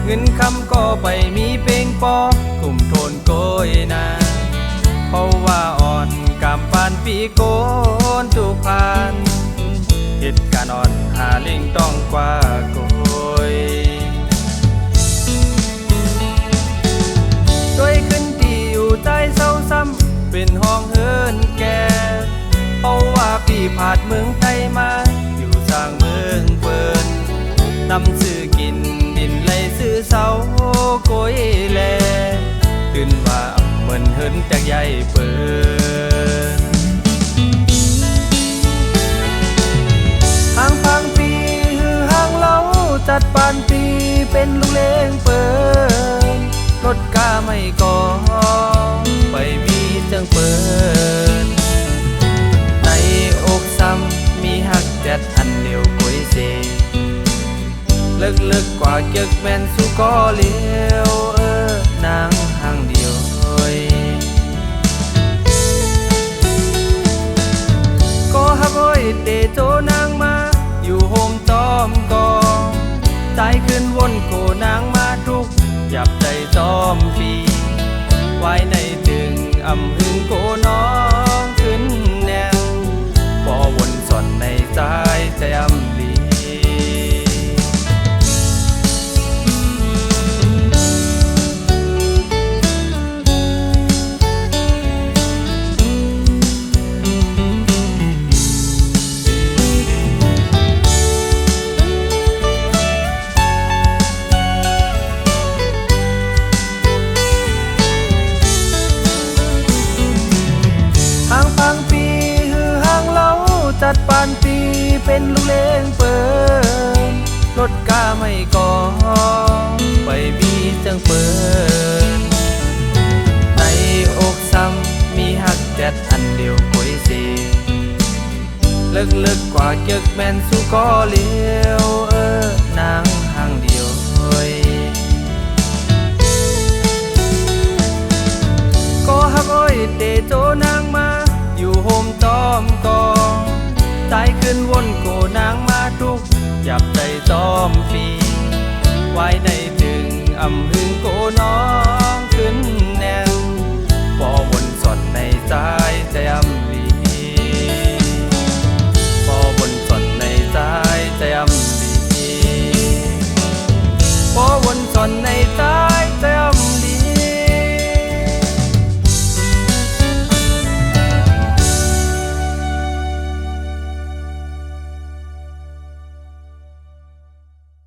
เงินคำก็ไปมีเป่งปอกลุ่มโทนโกยนาเพราะว่าอ่อนกำปานปีโกนทุกพานเหตุการณ์อ่อนหาเล่งต้องกว่าโกยด้วยขึ้นที่อยู่ใจเศร้าซ้ำเป็นห้องเฮินแก่เพราะว่าพี่ผ่านเมืองไทยมาอยู่สร้างเมืองเปินนำซื้อกินดินไหลซื้อเสาโกยแลตื่นว่าเหมือนเฮินจากใหญ่เปินห่างพังปีหือห่างเล่าจัดปานปีเป็นลูกเลี้ยงเปินรถกาไม่ก่อไปมีจังเปินในอกซ้ำมีหักแดดอันเดียวกุยเซลึกกว่าเก็กแม่นสู้ก็เลี้ยวนางห่างเดียวก็ฮักโอยเตโจนางมาอยู่โฮมจอมกองใจขึ้นวนโกนางมาทุกหยับใจจอมปีไว้ในถึงอำหึงโกน้องขึ้นแนวพอวนสอนในใจใจอำลีห่างพังปีหือห่างเล่าจัดปานปีเป็นลูกเลี้ยงเปินรถกาไม่ก่อไปมีจังเปินในอกซ้ำมีหักแดดอันเดียวกุยเซลึกกว่าเก็กแม่นสู้ก็เลี้ยวนางห่างเดียวก็ฮักโอยเตโจนางมาอยู่โฮมจอมกองใจขึ้นวนโกนางมาทุกหยับใจจอมฟีไว้ในถึงอำหึงโกน้อง